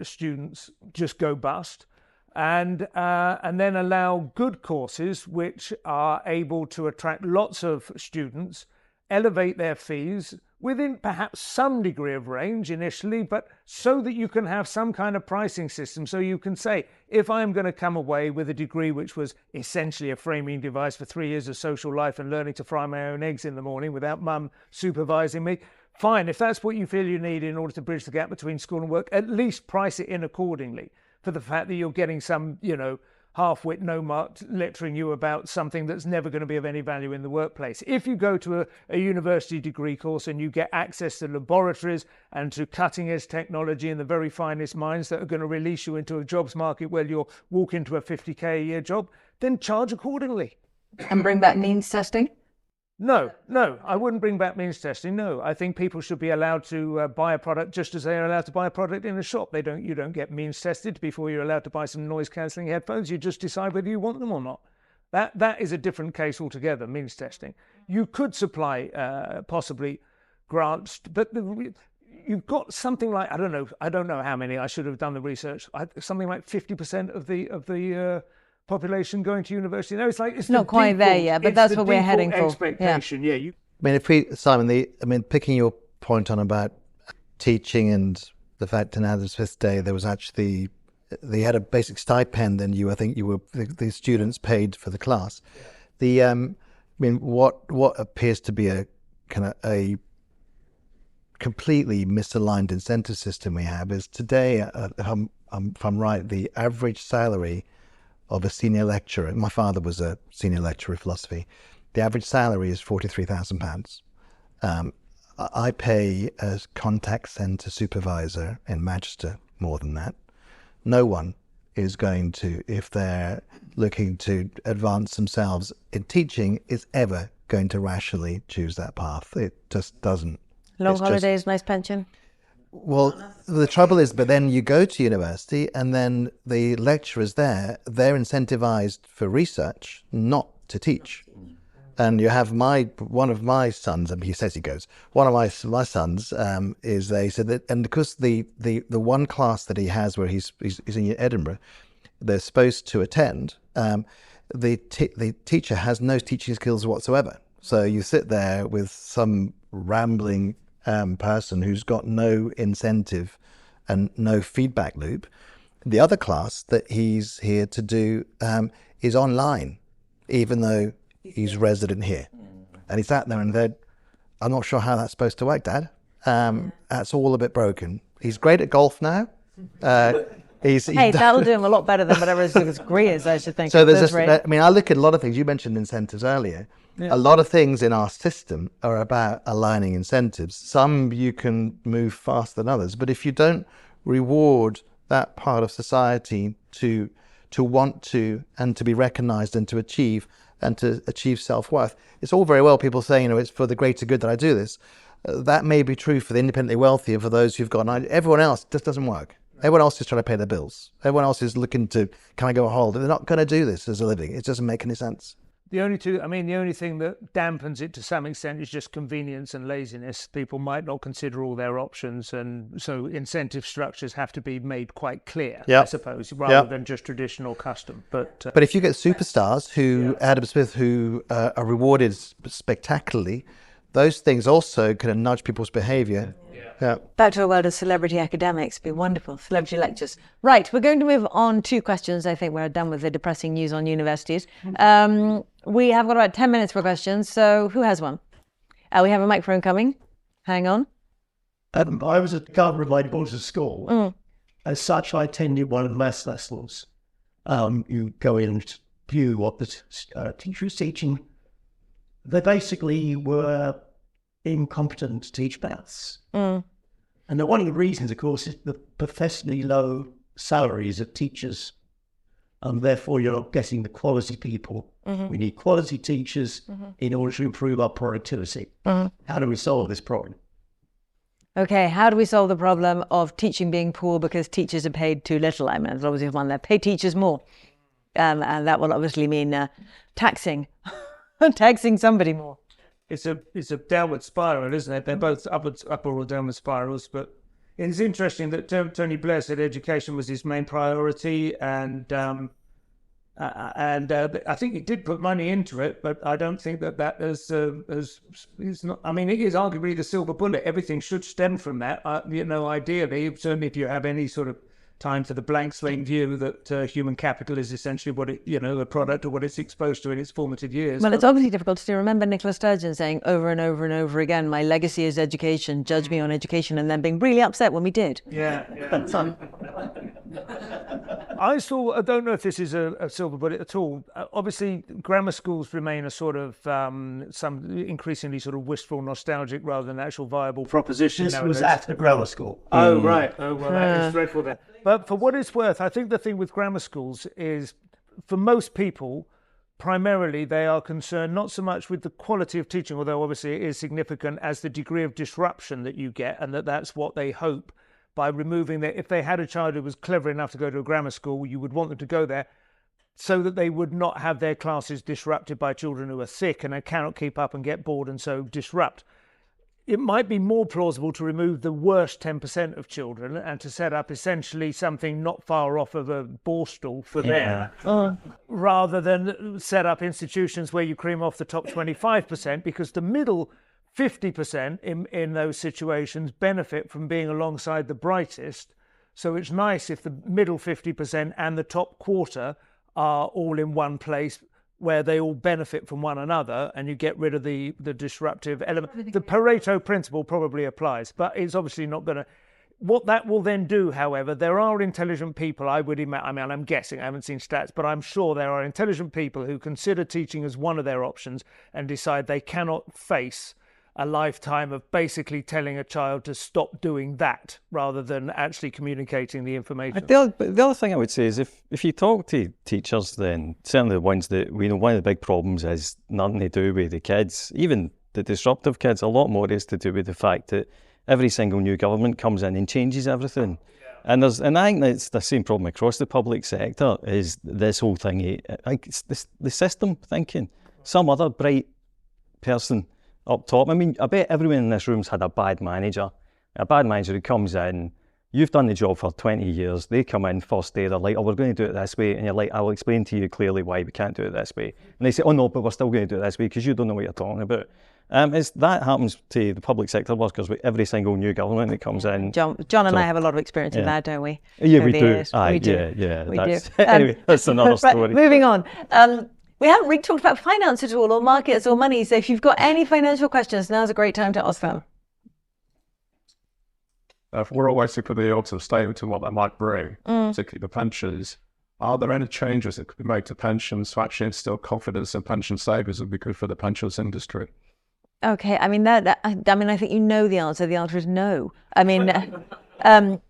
students just go bust. And then allow good courses which are able to attract lots of students, elevate their fees within perhaps some degree of range initially, but so that you can have some kind of pricing system. So you can say, if I'm going to come away with a degree which was essentially a framing device for 3 years of social life and learning to fry my own eggs in the morning without mum supervising me, fine. If that's what you feel you need in order to bridge the gap between school and work, at least price it in accordingly. For the fact that you're getting some, half-wit, no-marked lecturing you about something that's never going to be of any value in the workplace. If you go to a university degree course and you get access to laboratories and to cutting-edge technology and the very finest minds that are going to release you into a jobs market where you'll walk into a 50k a year job, then charge accordingly. And bring back means testing? No, I wouldn't bring back means testing. No, I think people should be allowed to buy a product just as they are allowed to buy a product in a shop. You don't get means tested before you're allowed to buy some noise cancelling headphones. You just decide whether you want them or not. That is a different case altogether, means testing. You could supply possibly grants, but you've got something like, I don't know how many, I should have done the research, something like 50% of the population going to university. No, it's not quite there yet, but that's what we're heading for. Expectation, yeah. Simon, picking your point on about teaching and the fact in Adam Smith's day there was actually, they had a basic stipend, and the students paid for the class. What appears to be a kind of a completely misaligned incentive system we have is today, if I'm right, the average salary of a senior lecturer, my father was a senior lecturer of philosophy, the average salary is £43,000. I pay as contact centre supervisor in Manchester more than that. No one is going to, if they're looking to advance themselves in teaching, is ever going to rationally choose that path. It just doesn't. Long holidays, nice pension? Well, the trouble is, but then you go to university and then the lecturers there, they're incentivized for research, not to teach. And you have one of my sons, and he says he goes. One of my sons is they said that, and because the one class that he has where he's in Edinburgh, they're supposed to attend. The teacher has no teaching skills whatsoever. So you sit there with some rambling person who's got no incentive and no feedback loop. The other class that he's here to do is online, even though he's resident here. And he sat there and said, I'm not sure how that's supposed to work, Dad. That's all a bit broken. He's great at golf now. That'll do him a lot better than whatever his degree is, I should think. So there's I look at a lot of things. You mentioned incentives earlier. Yeah. A lot of things in our system are about aligning incentives. Some you can move faster than others. But if you don't reward that part of society to want to and to be recognized and to achieve self-worth, it's all very well people saying, it's for the greater good that I do this. That may be true for the independently wealthy and for those who've got everyone else just doesn't work. Everyone else is trying to pay their bills. Everyone else is looking to, can I go a holiday? They're not going to do this as a living. It doesn't make any sense. The only thing that dampens it to some extent is just convenience and laziness. People might not consider all their options, and so incentive structures have to be made quite clear, I suppose, rather than just traditional custom. But if you get superstars who, Adam Smith, who are rewarded spectacularly, those things also kind of nudge people's behaviour. Yeah. Back to a world of celebrity academics. Be wonderful. Celebrity lectures. Right, we're going to move on to questions. I think we're done with the depressing news on universities. We have got about 10 minutes for questions. So who has one? We have a microphone coming. Hang on. I was at the governor of my daughter's school. As such, I attended one of the maths lessons. You go in and view what the teacher is teaching. They basically were incompetent to teach maths. And one of the reasons, of course, is the professionally low salaries of teachers. And therefore, you're not getting the quality people. We need quality teachers in order to improve our productivity. How do we solve this problem? Okay, how do we solve the problem of teaching being poor because teachers are paid too little? I mean, there's obviously one there. Pay teachers more. And that will obviously mean taxing somebody more. It's a downward spiral, isn't it? They're both upward or downward spirals. But it's interesting that Tony Blair said education was his main priority, and I think he did put money into it. But I don't think that is not. I mean, it is arguably the silver bullet. Everything should stem from that. Ideally, certainly if you have any sort of time for the blank slate view that human capital is essentially what it, a product of what it's exposed to in its formative years. Well, it's obviously difficult to remember Nicola Sturgeon saying over and over and over again, my legacy is education, judge me on education, and then being really upset when we did. Yeah. I don't know if this is a silver bullet at all. Obviously, grammar schools remain a sort of some increasingly sort of wistful, nostalgic rather than actual viable proposition. This was at a grammar school. Oh, right. Oh, well, that is dreadful then. But for what it's worth, I think the thing with grammar schools is, for most people, primarily they are concerned not so much with the quality of teaching, although obviously it is significant, as the degree of disruption that you get, and that's what they hope by removing that. If they had a child who was clever enough to go to a grammar school, you would want them to go there so that they would not have their classes disrupted by children who are sick and they cannot keep up and get bored and so disrupt. It might be more plausible to remove the worst 10% of children and to set up essentially something not far off of a borstal for them, rather than set up institutions where you cream off the top 25%, because the middle 50% in those situations benefit from being alongside the brightest. So it's nice if the middle 50% and the top quarter are all in one place, where they all benefit from one another, and you get rid of the disruptive element. The Pareto principle probably applies, but it's obviously not going to. What that will then do, however, there are intelligent people, I would imagine, I mean, I'm guessing, I haven't seen stats, but I'm sure there are intelligent people who consider teaching as one of their options and decide they cannot face a lifetime of basically telling a child to stop doing that rather than actually communicating the information. The other thing I would say is if you talk to teachers, then certainly the ones that we know, one of the big problems is nothing to do with the kids, even the disruptive kids. A lot more is to do with the fact that every single new government comes in and changes everything. Yeah. And I think that's the same problem across the public sector, is this whole thing, it's the system thinking. Some other bright person up top. I mean, I bet everyone in this room's had a bad manager who comes in. You've done the job for 20 years. They come in first day, they're like, oh, we're going to do it this way. And you're like, I will explain to you clearly why we can't do it this way. And they say, oh no, but we're still going to do it this way because you don't know what you're talking about. That happens to the public sector workers with every single new government that comes in. John and I have a lot of experience in that, don't we? Yeah, we do. We do. Yeah. Anyway, that's another story. Right, moving on. We haven't really talked about finance at all, or markets or money. So if you've got any financial questions, now's a great time to ask them. We're always looking for the autumn statement and what that might bring, particularly the pensions. Are there any changes that could be made to pensions to actually instill confidence in pension savers and be good for the pensions industry? Okay, I mean I think you know the answer. The answer is no. I mean, I'm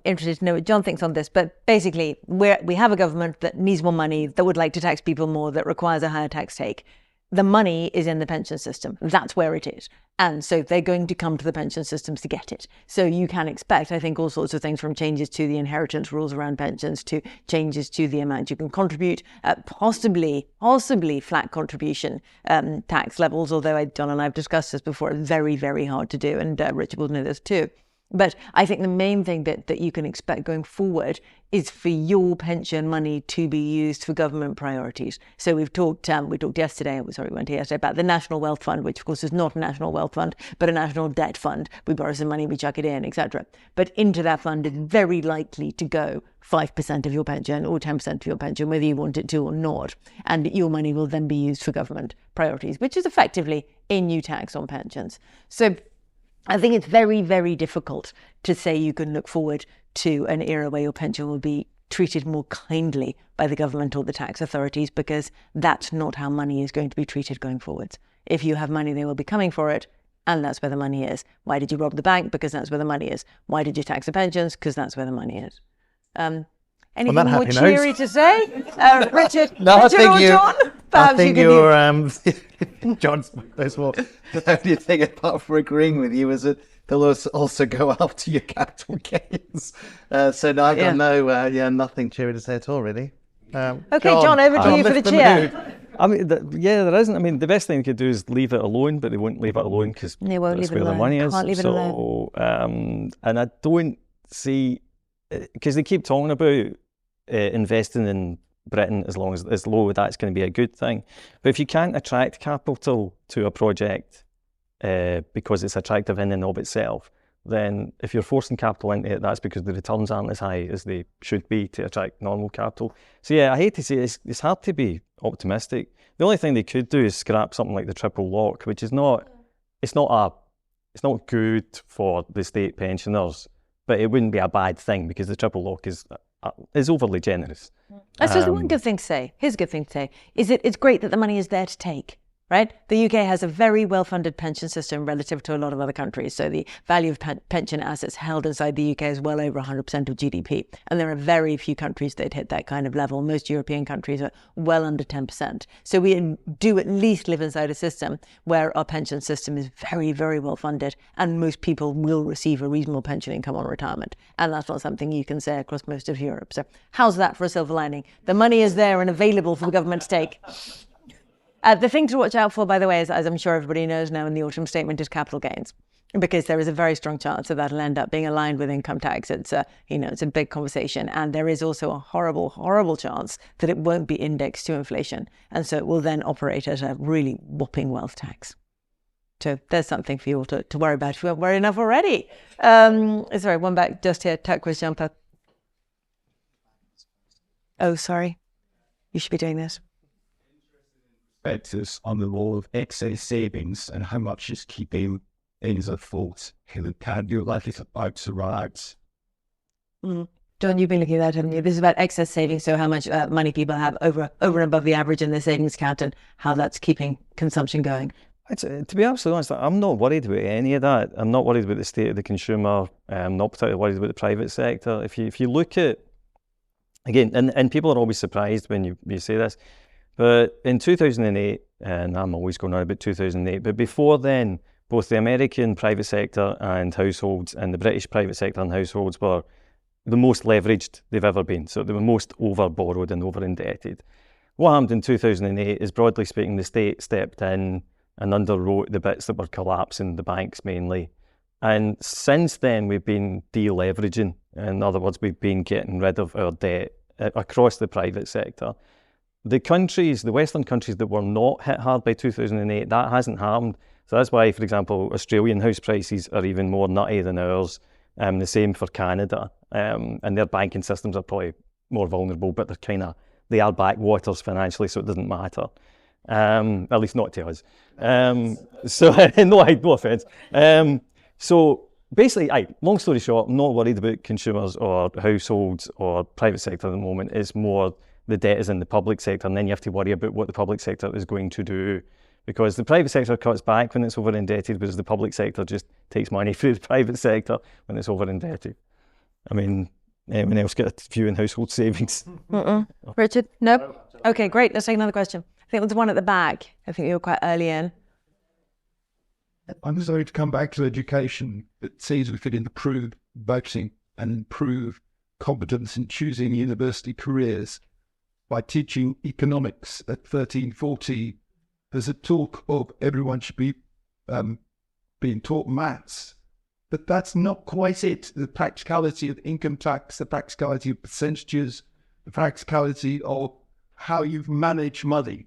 interested to know what John thinks on this. But basically, we have a government that needs more money, that would like to tax people more, that requires a higher tax take. The money is in the pension system. That's where it is. And so they're going to come to the pension systems to get it. So you can expect, I think, all sorts of things, from changes to the inheritance rules around pensions to changes to the amount you can contribute, possibly flat contribution tax levels, although John and I have discussed this before, it's very, very hard to do. And Richard will know this too. But I think the main thing that you can expect going forward is for your pension money to be used for government priorities. So we talked yesterday about the National Wealth Fund, which of course is not a national wealth fund, but a national debt fund. We borrow some money, we chuck it in, etc. But into that fund is very likely to go 5% of your pension or 10% of your pension, whether you want it to or not. And your money will then be used for government priorities, which is effectively a new tax on pensions. So I think it's very, very difficult to say you can look forward to an era where your pension will be treated more kindly by the government or the tax authorities, because that's not how money is going to be treated going forwards. If you have money, they will be coming for it, and that's where the money is. Why did you rob the bank? Because that's where the money is. Why did you tax the pensions? Because that's where the money is. Anything more cheery to say? Richard, Richard or John? Perhaps I think John's the only thing, apart from agreeing with you, is that they'll also go after your capital gains. So no, I've got nothing cheery to say at all, really. Okay, John, over to you for the cheer. I mean, there isn't. I mean, the best thing they could do is leave it alone, but they won't leave it alone because that's where the money is. Can't leave it alone. And I don't see, because they keep talking about investing in Britain as long as it's low, that's going to be a good thing. But if you can't attract capital to a project because it's attractive in and of itself, then if you're forcing capital into it, that's because the returns aren't as high as they should be to attract normal capital. So yeah, I hate to say it's hard to be optimistic. The only thing they could do is scrap something like the triple lock, which is not good for the state pensioners, but it wouldn't be a bad thing because the triple lock is overly generous. That's just one good thing to say. Here's a good thing to say, is it's great that the money is there to take, right? The UK has a very well-funded pension system relative to a lot of other countries. So the value of pension assets held inside the UK is well over 100% of GDP. And there are very few countries that hit that kind of level. Most European countries are well under 10%. So we do at least live inside a system where our pension system is very, very well funded, and most people will receive a reasonable pension income on retirement. And that's not something you can say across most of Europe. So how's that for a silver lining? The money is there and available for the government to take. The thing to watch out for, by the way, is, as I'm sure everybody knows now in the autumn statement, is capital gains, because there is a very strong chance that that'll end up being aligned with income tax. It's a big conversation, and there is also a horrible, horrible chance that it won't be indexed to inflation, and so it will then operate as a really whopping wealth tax. So there's something for you all to worry about if you weren't worried enough already. Sorry, one back just here, turquoise jumper. Oh, sorry. You should be doing this. Perspectives on the role of excess savings and how much is keeping things afloat. Can you like it's about to run out? John, you've been looking at that, haven't you? This is about excess savings, so how much money people have over and above the average in their savings account, and how that's keeping consumption going. To be absolutely honest, I'm not worried about any of that. I'm not worried about the state of the consumer. I'm not particularly worried about the private sector. If you look at, again, and people are always surprised when you say this, but in 2008, and I'm always going on about 2008, but before then, both the American private sector and households and the British private sector and households were the most leveraged they've ever been. So they were most over-borrowed and over-indebted. what happened in 2008 is, broadly speaking, the state stepped in and underwrote the bits that were collapsing, the banks mainly. And since then, we've been deleveraging. In other words, we've been getting rid of our debt across the private sector. The countries, the Western countries that were not hit hard by 2008, that hasn't happened. So that's why, for example, Australian house prices are even more nutty than ours. The same for Canada. And their banking systems are probably more vulnerable, but they are backwaters financially, so it doesn't matter. At least not to us. No offence. So basically, long story short, I'm not worried about consumers or households or private sector at the moment. It's more the debt is in the public sector, and then you have to worry about what the public sector is going to do, because the private sector cuts back when it's over indebted, whereas the public sector just takes money through the private sector when it's over indebted. I mean, anyone else get a view in household savings? Richard? No? Okay, great. Let's take another question. I think there's one at the back. I think you were quite early in. I'm sorry to come back to education. It seems we could improve voting and improve competence in choosing university careers by teaching economics at 13, 14. There's a talk of everyone should be being taught maths, but that's not quite it. The practicality of income tax, the practicality of percentages, the practicality of how you manage money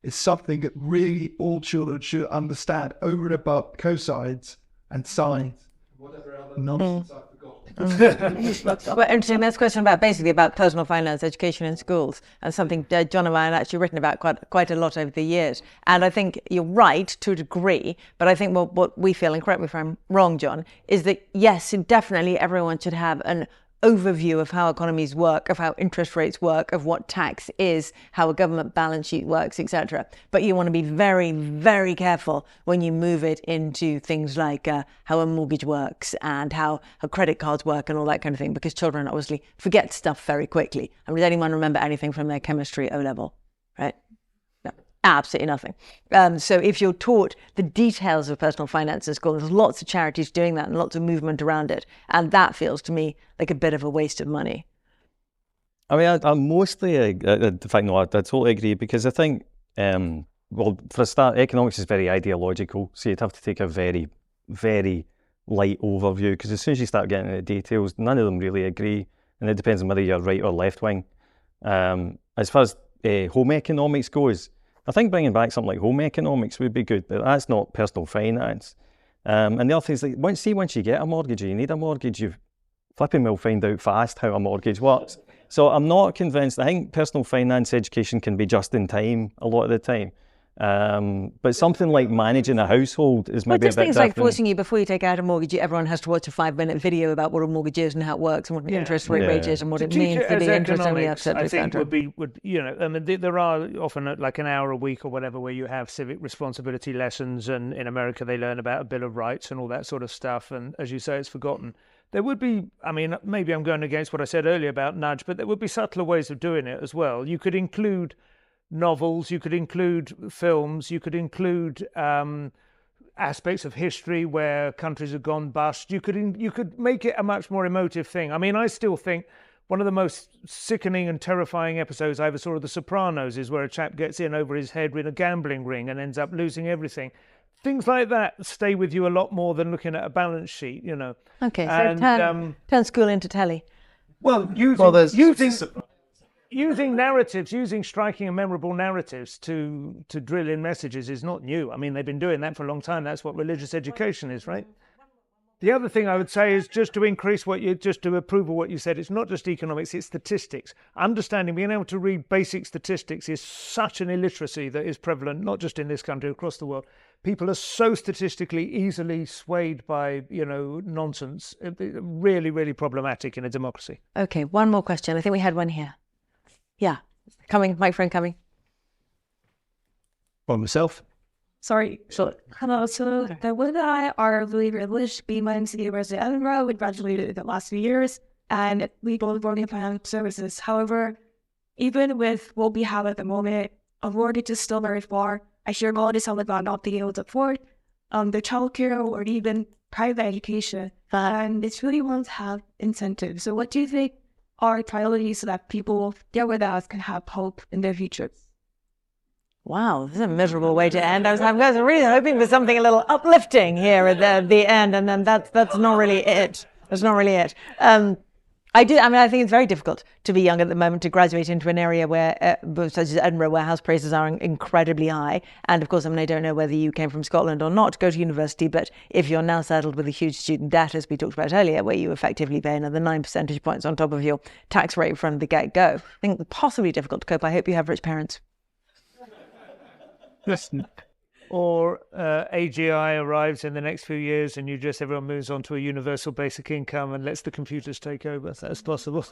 is something that really all children should understand over and above cosines and sines, whatever other nonsense I forgot. Well, interesting. That's a question basically about personal finance education in schools, and something John and I have actually written about quite a lot over the years. And I think you're right to a degree, but I think what we feel, and correct me if I'm wrong, John, is that yes, definitely everyone should have an overview of how economies work, of how interest rates work, of what tax is, how a government balance sheet works, etc. But you want to be very, very careful when you move it into things like how a mortgage works and how credit cards work and all that kind of thing, because children obviously forget stuff very quickly. I mean, does anyone remember anything from their chemistry O-level, right? No, absolutely nothing. So if you're taught the details of personal finance in school, there's lots of charities doing that and lots of movement around it. And that feels to me like a bit of a waste of money. I mean, I'm mostly, in fact, no, I totally agree, because I think, well, for a start, economics is very ideological. So you'd have to take a very, very light overview, because as soon as you start getting into details, none of them really agree. And it depends on whether you're right or left wing. As far as home economics goes, I think bringing back something like home economics would be good, but that's not personal finance. And the other thing is, like, once you get a mortgage, or you need a mortgage, you flipping will find out fast how a mortgage works. So I'm not convinced. I think personal finance education can be just in time a lot of the time. But something like managing a household is maybe a bit different. Things like forcing you, before you take out a mortgage, everyone has to watch a 5-minute video about what a mortgage is and how it works and what an interest rate is and what it means to be interest only, etc. I think would I mean, there are often like an hour a week or whatever where you have civic responsibility lessons, and in America they learn about a Bill of Rights and all that sort of stuff. And as you say, it's forgotten. There would be, I mean, maybe I'm going against what I said earlier about nudge, but there would be subtler ways of doing it as well. You could include novels, you could include films, you could include aspects of history where countries have gone bust. You could make it a much more emotive thing. I mean, I still think one of the most sickening and terrifying episodes I ever saw of The Sopranos is where a chap gets in over his head with a gambling ring and ends up losing everything. Things like that stay with you a lot more than looking at a balance sheet, you know. Okay, so turn school into telly. Well, using narratives, using striking and memorable narratives to drill in messages is not new. I mean, they've been doing that for a long time. That's what religious education is, right? The other thing I would say is just to approve of what you said, it's not just economics, it's statistics. Understanding, being able to read basic statistics is such an illiteracy that is prevalent, not just in this country, across the world. People are so statistically easily swayed by, nonsense. Really, really problematic in a democracy. Okay, one more question. I think we had one here. Yeah, microphone coming. By myself. Sorry. Sure. Hello. So the one I are really privileged being my MC University of Edinburgh. We graduated in the last few years, and we both work in financial services. However, even with what we have at the moment, our mortgage is still very far. I hear all this about not being able to afford the childcare or even private education, and it's really want to have incentives. So what do you think are priorities so that people there with us can have hope in their future? Wow, this is a miserable way to end. I was really hoping for something a little uplifting here at the end, and then that's not really it. That's not really it. I think it's very difficult to be young at the moment, to graduate into an area where, such as Edinburgh, where house prices are incredibly high. And of course, I don't know whether you came from Scotland or not to go to university, but if you're now saddled with a huge student debt, as we talked about earlier, where you effectively pay another 9 percentage points on top of your tax rate from the get-go, I think it's possibly difficult to cope. I hope you have rich parents. Listen. Or AGI arrives in the next few years and everyone moves on to a universal basic income and lets the computers take over. That's possible.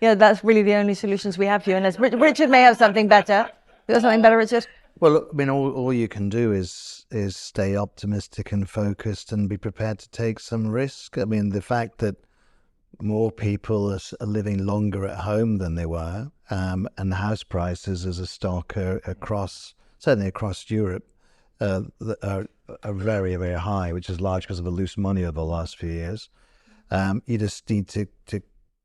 Yeah, that's really the only solutions we have here. Unless Richard may have something better. You got something better, Richard? Well, I mean, all you can do is stay optimistic and focused and be prepared to take some risk. I mean, the fact that more people are living longer at home than they were, and house prices as a stock are certainly across Europe, are very, very high, which is large because of the loose money over the last few years. You just need to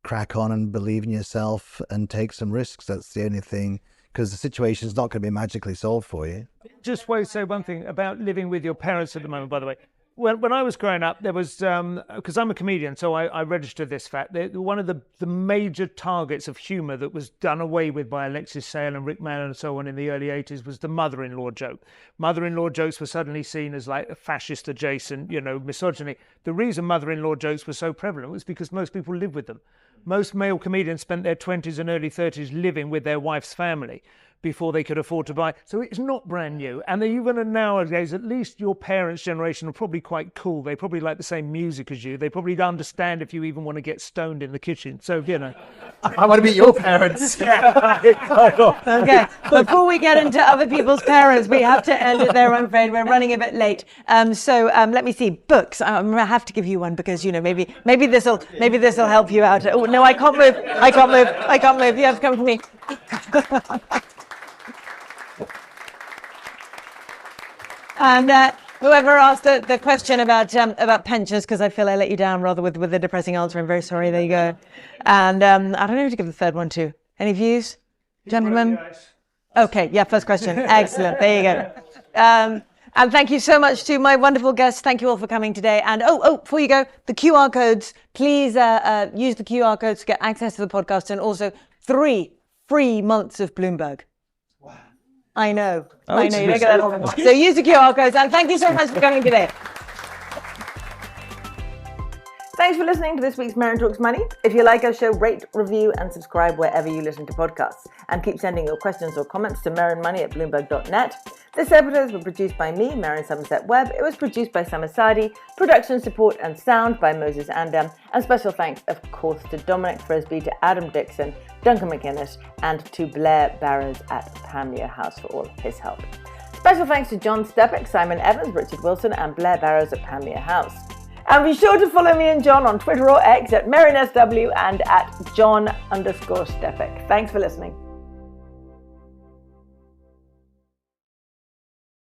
crack on and believe in yourself and take some risks. That's the only thing, because the situation is not going to be magically solved for you. Just want to say one thing about living with your parents at the moment, by the way. When I was growing up, there was, because I'm a comedian, so I registered this fact. One of the major targets of humour that was done away with by Alexis Sale and Rick Mann and so on in the early 80s was the mother-in-law joke. Mother-in-law jokes were suddenly seen as like fascist adjacent, misogyny. The reason mother-in-law jokes were so prevalent was because most people lived with them. Most male comedians spent their 20s and early 30s living with their wife's family before they could afford to buy. So it's not brand new. And even nowadays, at least your parents' generation are probably quite cool. They probably like the same music as you. They probably understand if you even want to get stoned in the kitchen. So, I want to be your parents. Okay, before we get into other people's parents, we have to end it there, I'm afraid. We're running a bit late. So let me see. Books. I have to give you one because, maybe this will help you out. Oh, no, I can't move. You have to come to me. And whoever asked the question about pensions, because I feel I let you down rather with the depressing answer. I'm very sorry. There you go. And I don't know who to give the third one to. Any views, gentlemen? Okay, yeah, first question. Excellent. There you go. And thank you so much to my wonderful guests. Thank you all for coming today. And before you go, the QR codes. Please use the QR codes to get access to the podcast, and also 3 free months of Bloomberg. I know. You don't get that all. So use the QR codes, and thank you so much for coming today. Thanks for listening to this week's Merryn Talks Money. If you like our show, rate, review, and subscribe wherever you listen to podcasts. And keep sending your questions or comments to merrynmoney@bloomberg.net. This episode was produced by me, Merryn Somerset Webb. It was produced by Sam Asadi. Production support and sound by Moses Andam. And special thanks, of course, to Dominic Frisby, to Adam Dixon, Duncan McInnes, and to Blair Barrows at Panmure House for all his help. Special thanks to John Stepek, Simon Evans, Richard Wilson, and Blair Barrows at Panmure House. And be sure to follow me and John on Twitter or X at MerrynSW and at John_Stepek. Thanks for listening.